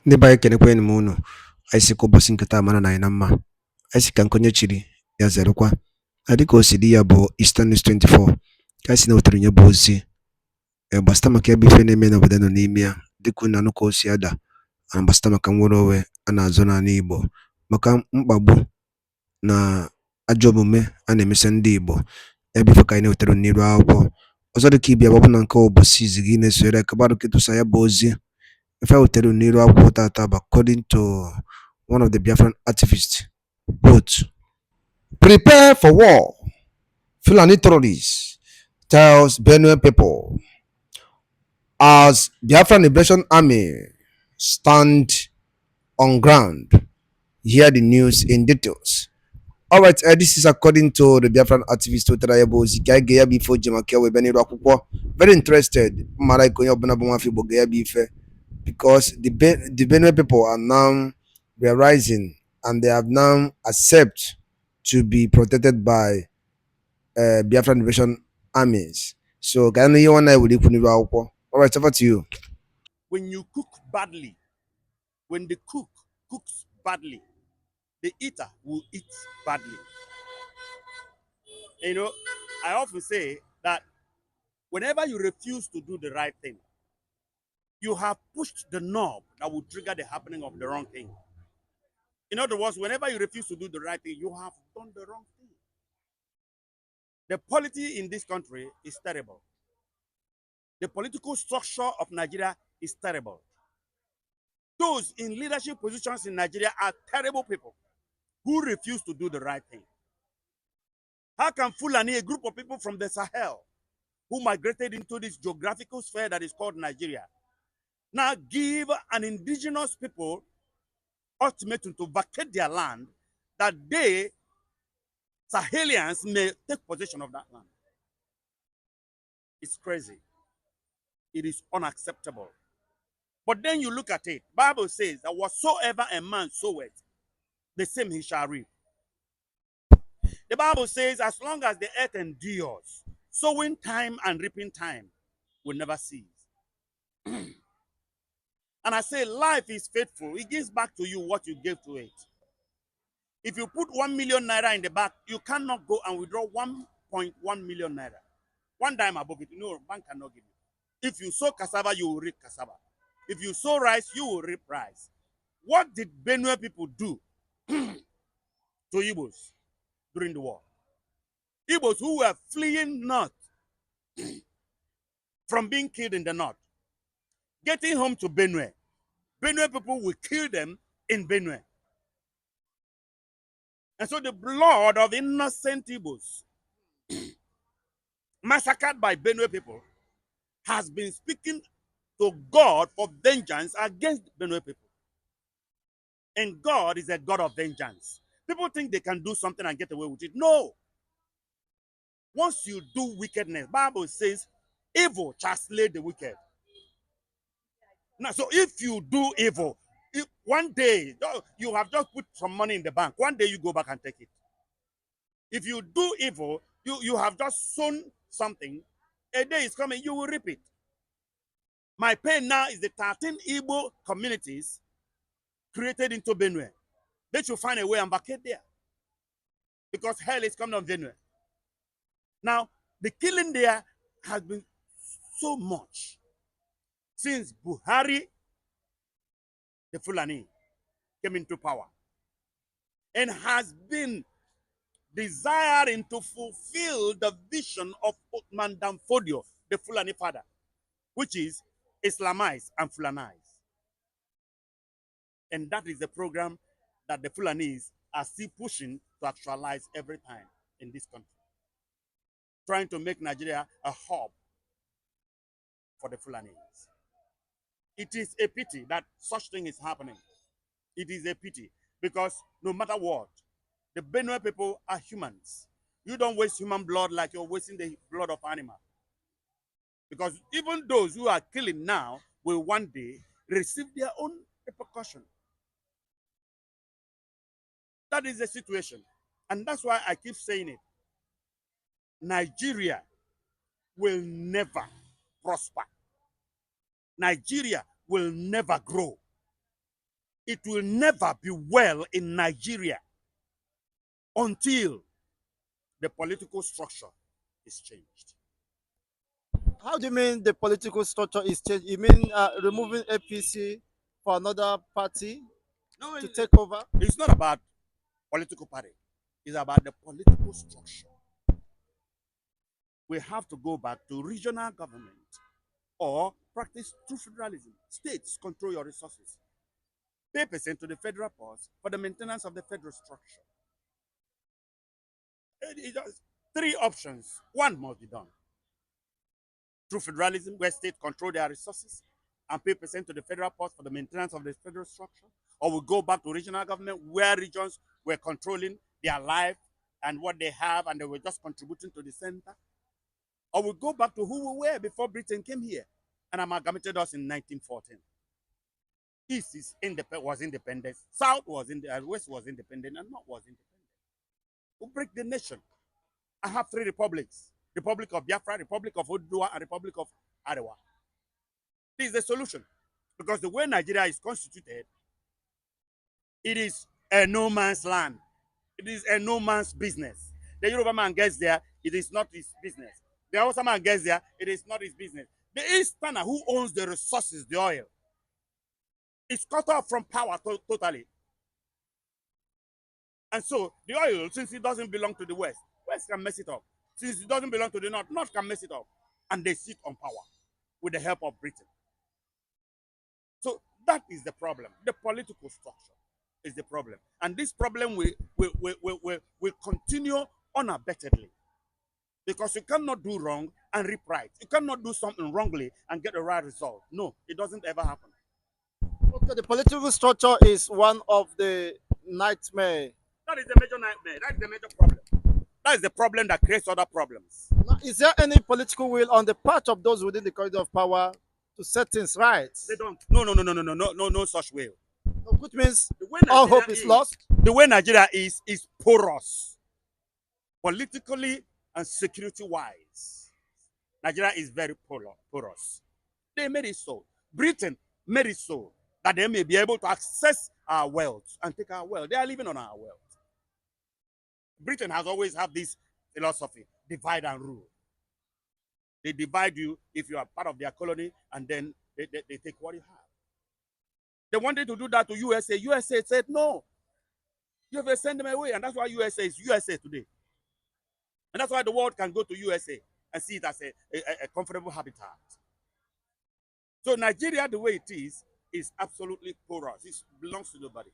Ndị be anyị kenekwanụ m unu. Anyị sịkwa ụbọchị nke taa mara na anyị na mma. Anyị sị ka nke onye chiri ya zerụkwa. Dịka o si dị ya bụ Eastern News 24 ka anyị si na-wetara nye bụ ozi gbasịta maka ebe ife na-eme n'obodo nọ n'ime ya, dịka unu anụ ka o si ada, gbasịta maka nnwere onwe a na-azọ n'ala Igbo, maka mkpagbu na ajọ omume a na-emesi ndị Igbo. Ebe ife ka anyị na-wetara n'iru akwụkwọ ọzọ dịka ibia gbapụ na nke ụbọchị izi gị na-esore kabarụ ketụsa ya bụ ozi. If I will tell you Nero according to one of the Biafran activists, quote, "Prepare for war. Fulani terrorists tells Benue people as Biafran Liberation Army stand on ground. Hear the news in details." All right, this is according to the Biafran activist very interested. Because the Benue people are now realizing and they have now accept to be protected by Biafran Liberation armies. So can you one will all right, over to you. When you cook badly, when the cook cooks badly, the eater will eat badly. You know, I often say that whenever you refuse to do the right thing, you have pushed the knob that will trigger the happening of the wrong thing. In other words, whenever you refuse to do the right thing, you have done the wrong thing. The polity in this country is terrible. The political structure of Nigeria is terrible. Those in leadership positions in Nigeria are terrible people who refuse to do the right thing. How can Fulani, a group of people from the Sahel, who migrated into this geographical sphere that is called Nigeria, now give an indigenous people ultimatum to vacate their land, that they, Sahelians, may take possession of that land? It's crazy. It is unacceptable. But then you look at it. Bible says that whatsoever a man soweth, the same he shall reap. The Bible says as long as the earth endures, sowing time and reaping time will never cease. And I say life is faithful. It gives back to you what you gave to it. If you put 1 million naira in the bank, you cannot go and withdraw 1.1 million naira. One dime above it, no, bank cannot give you. If you sow cassava, you will reap cassava. If you sow rice, you will reap rice. What did Benue people do to Igbos during the war? Igbos who were fleeing north from being killed in the north, getting home to Benue, Benue people will kill them in Benue. And so the blood of innocent Igbos massacred by Benue people has been speaking to God for vengeance against Benue people. And God is a God of vengeance. People think they can do something and get away with it. No. Once you do wickedness, Bible says, evil shall slay the wicked. Now, so if you do evil, one day you have just put some money in the bank. One day you go back and take it. If you do evil, you have just sown something. A day is coming, you will reap it. My pain now is the 13 Igbo communities created into Benue. They should find a way and vacate there, because hell is coming on Benue. Now, the killing there has been so much since Buhari, the Fulani, came into power, and has been desiring to fulfill the vision of Othman Danfodio, the Fulani father, which is Islamize and Fulanize. And that is the program that the Fulanis are still pushing to actualize every time in this country, trying to make Nigeria a hub for the Fulanis. It is a pity that such thing is happening. It is a pity, because no matter what, the Benue people are humans. You don't waste human blood like you're wasting the blood of animals. Because even those who are killing now will one day receive their own repercussion. That is the situation. And that's why I keep saying it. Nigeria will never prosper. Nigeria will never grow it will never be well in Nigeria until the political structure is changed. How do you mean the political structure is changed? You mean removing APC for another party No, to take over? it's not about political party. It's about the political structure. We have to go back to regional government or practice true federalism. States control your resources. Pay percent to the federal purse for the maintenance of the federal structure. It's just three options. One must be done. Through federalism, where states control their resources and pay percent to the federal purse for the maintenance of the federal structure, or we go back to regional government where regions were controlling their life and what they have, and they were just contributing to the center, or we go back to who we were before Britain came here and amalgamated us in 1914. East was independent, South was West was independent, and North was independent. We break the nation. I have three republics: Republic of Biafra, Republic of Oduduwa, and Republic of Arewa. This is the solution, because the way Nigeria is constituted, it is a no man's land. It is a no man's business. The Yoruba man gets there, it is not his business. The Hausa man gets there, it is not his business. The Easterner, who owns the resources, the oil, is cut off from power totally. And so the oil, since it doesn't belong to the West, West can mess it up. Since it doesn't belong to the North, North can mess it up. And they sit on power with the help of Britain. So that is the problem. The political structure is the problem. And this problem will continue unabatedly. Because you cannot do wrong and reap right. You cannot do something wrongly and get the right result. No, it doesn't ever happen. Okay, the political structure is one of the nightmare. That is the major nightmare. That is the major problem. That is the problem that creates other problems. Now, is there any political will on the part of those within the corridor of power to set things right? They don't. No such will. No, which means all hope is lost. The way Nigeria is porous, politically and security-wise. Nigeria is very porous. They made it so. Britain made it so that they may be able to access our wealth and take our wealth. They are living on our wealth. Britain has always had this philosophy: divide and rule. They divide you if you are part of their colony, and then they take what you have. They wanted to do that to USA. USA said no. You have to send them away, and that's why USA is USA today. And that's why the world can go to USA and see it as a comfortable habitat. So Nigeria, the way it is absolutely porous. It belongs to nobody.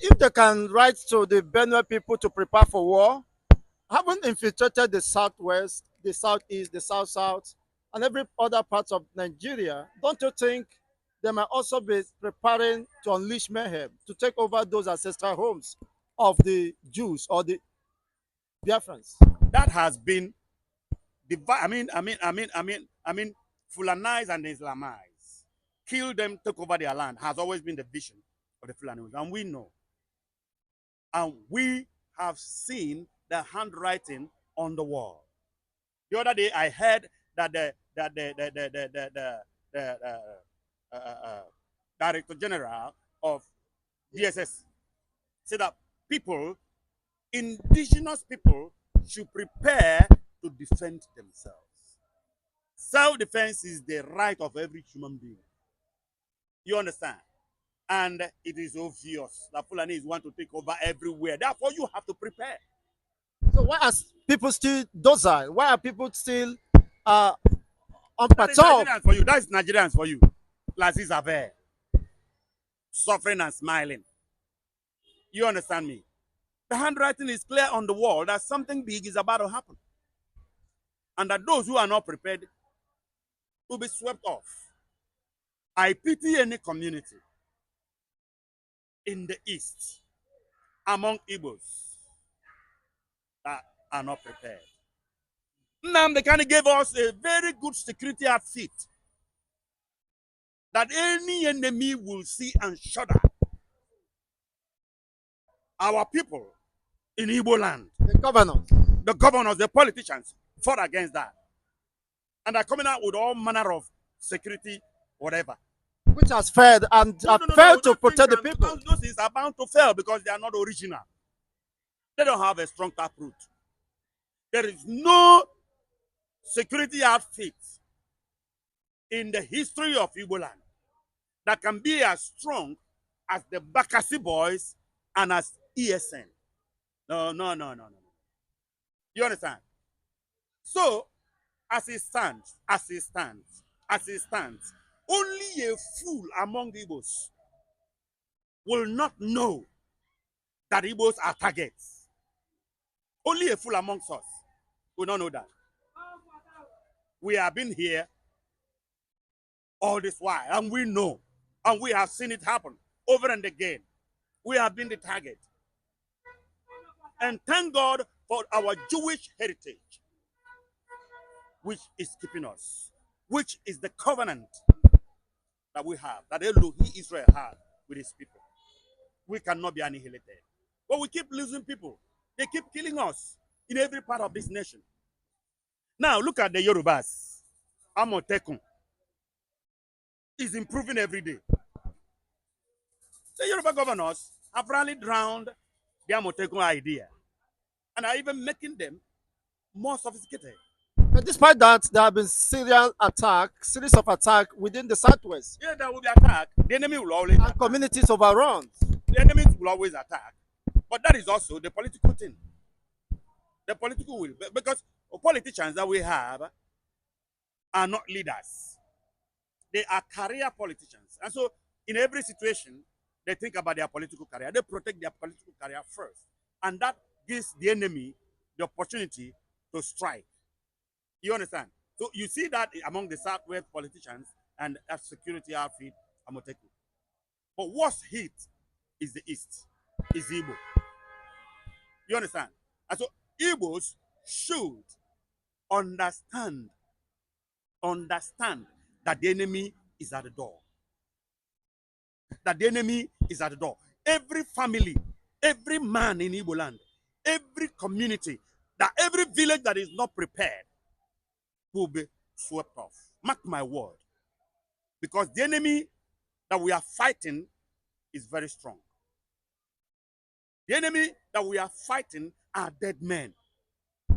If they can write to the Benue people to prepare for war, haven't infiltrated the southwest, the southeast, the south, and every other part of Nigeria, don't you think they might also be preparing to unleash mayhem, to take over those ancestral homes of the Jews or the Biafrans? That has been Fulanized and Islamized. Kill them, take over their land has always been the vision of the Fulani. And we know. And we have seen the handwriting on the wall. The other day I heard that the Director General of DSS said that indigenous people, should prepare to defend themselves. Self-defense is the right of every human being. You understand? And it is obvious that Fulani want to take over everywhere. Therefore, you have to prepare. So why are people still docile? Why are people still on patrol? That is Nigerians for you. Lazis are there, suffering and smiling. You understand me? The handwriting is clear on the wall that something big is about to happen. And that those who are not prepared will be swept off. I pity any community in the East among Igbos that are not prepared. Nnamdi gave us a very good security outfit that any enemy will see and shudder. Our people in Igbo land, The governors, the politicians fought against that. And are coming out with all manner of security, whatever. which has failed and failed to protect the people. Those things are bound to fail because they are not original. They don't have a strong taproot. There is no security outfit in the history of Igbo land that can be as strong as the Bakassi boys and as ESN. No. You understand? So, as it stands, only a fool among the Igbos will not know that Igbos are targets. Only a fool amongst us will not know that. We have been here all this while, and we know, and we have seen it happen over and again. We have been the target. And thank God for our Jewish heritage, which is keeping us, which is the covenant that we have, that Elohim Israel had with his people. We cannot be annihilated. But we keep losing people. They keep killing us in every part of this nation. Now, look at the Yorubas. Amotekun is improving every day. The Yoruba governors have rallied around the Amotekun idea and are even making them more sophisticated. But despite that, there have been series of attacks within the Southwest. Yeah, there will be attack. The enemy will always attack. Communities overrun. The enemy will always attack. But that is also the political thing. The political will. Because politicians that we have are not leaders. They are career politicians. And so in every situation, they think about their political career. They protect their political career first. And that gives the enemy the opportunity to strike. You understand? So you see that among the Southwest politicians and security outfit, Amoteku. But what's hit is the East, is Igbo. You understand? And so Igbos should understand that the enemy is at the door. That the enemy is at the door. Every family, every man in Igbo land, every community, that every village that is not prepared will be swept off. Mark my word. Because the enemy that we are fighting is very strong. The enemy that we are fighting are dead men.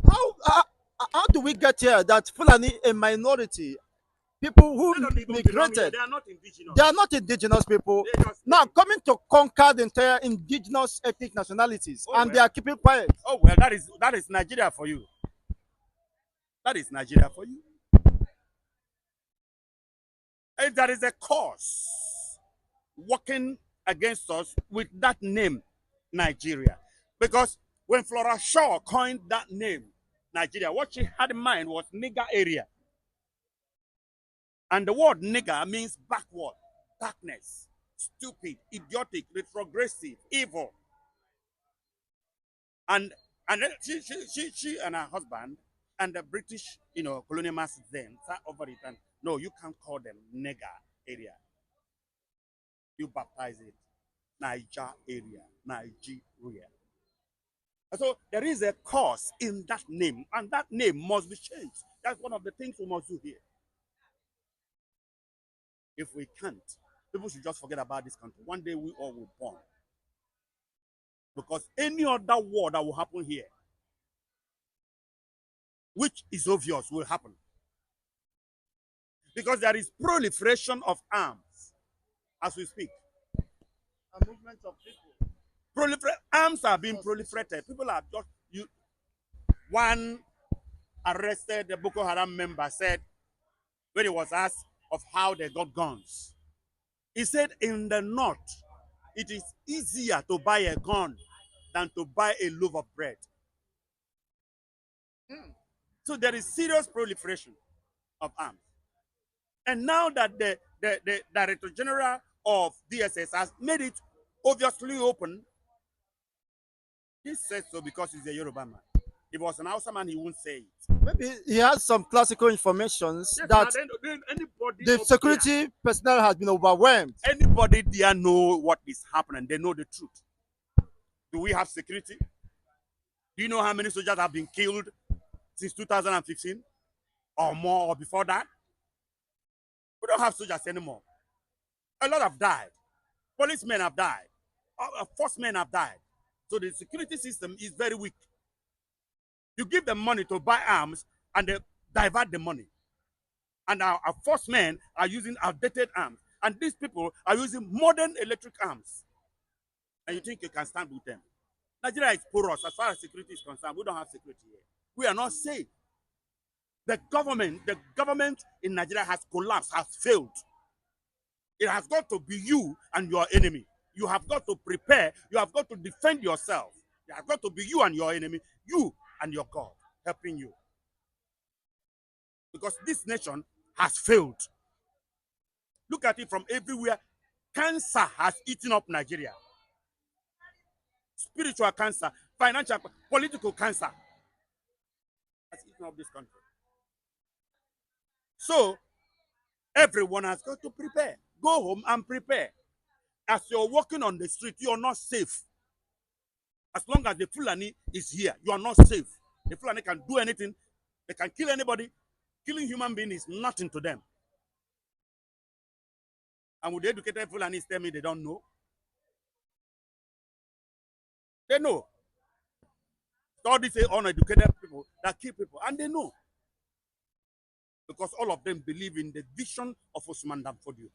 How do we get here that Fulani, a minority, people who migrated, they are not indigenous. They are not indigenous people. Now coming to conquer the entire indigenous ethnic nationalities, and they are keeping quiet. Oh well, that is Nigeria for you. That is Nigeria for you. And there is a cause working against us with that name, Nigeria. Because when Flora Shaw coined that name, Nigeria, what she had in mind was nigger area. And the word nigger means backward, darkness, stupid, idiotic, retrogressive, evil. And then she and her husband and the British, colonial masters then sat over it and no, you can't call them nigger area. You baptize it Niger area, Nigeria. And so there is a cause in that name, and that name must be changed. That's one of the things we must do here. If we can't, people should just forget about this country. One day we all will burn. Because any other war that will happen here, which is obvious, will happen. Because there is proliferation of arms as we speak. A movement of people. Arms are being proliferated. People are just one arrested the Boko Haram member said when he was asked of how they got guns. He said in the north, it is easier to buy a gun than to buy a loaf of bread. So there is serious proliferation of arms. And now that the Director General of DSS has made it obviously open, he says so because he's a Yoruba man. If it was an Hausa man, he won't say it. Maybe he has some classical information that the security personnel has been overwhelmed. Anybody there know what is happening? They know the truth. Do we have security? Do you know how many soldiers have been killed since 2015 or more or before that? We don't have soldiers anymore. A lot have died. Policemen have died. Force men have died. So the security system is very weak. You give them money to buy arms and they divert the money. And our force men are using outdated arms. And these people are using modern electric arms. And you think you can stand with them. Nigeria is porous as far as security is concerned. We don't have security here. We are not safe. The government in Nigeria has collapsed, has failed. It has got to be you and your enemy. You have got to prepare. You have got to defend yourself. It has got to be you and your enemy, you and your God helping you. Because this nation has failed. Look at it from everywhere. Cancer has eaten up Nigeria. Spiritual cancer, financial, political cancer has eaten up this country. So, everyone has got to prepare. Go home and prepare. As you're walking on the street, you're not safe. As long as the Fulani is here, you are not safe. The Fulani can do anything. They can kill anybody. Killing human being is nothing to them. And would the educated Fulanis tell me they don't know? They know. All these uneducated people that kill people, and they know. Because all of them believe in the vision of Osman Danfodio.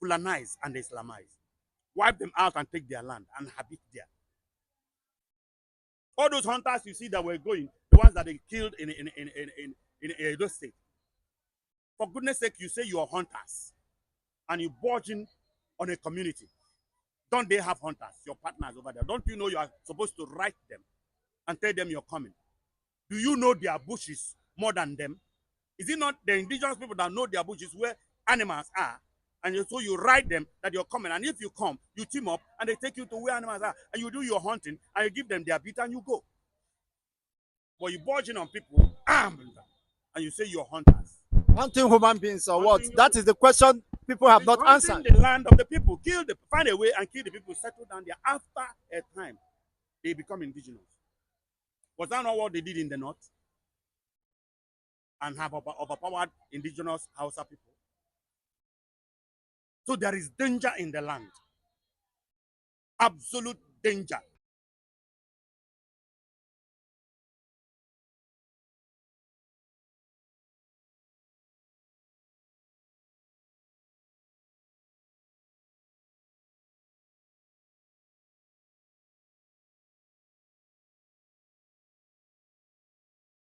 Fulanize and Islamize. Wipe them out and take their land and habit there. All those hunters you see that were going, the ones that they killed in Edo State. For goodness sake, you say you are hunters and you barging on a community. Don't they have hunters, your partners over there? Don't you know you are supposed to write them and tell them you're coming? Do you know their bushes more than them? Is it not the indigenous people that know their bushes where animals are? And so you write them that you're coming. And if you come, you team up and they take you to where animals are. And you do your hunting and you give them their beat and you go. But you barging on people armed and you say you're hunters. Hunting human beings or what? That is the question people have not answered. The land of the people. Find a way and kill the people. Settle down there. After a time, they become indigenous. Was that not what they did in the north? And have overpowered indigenous Hausa people. So there is danger in the land. Absolute danger.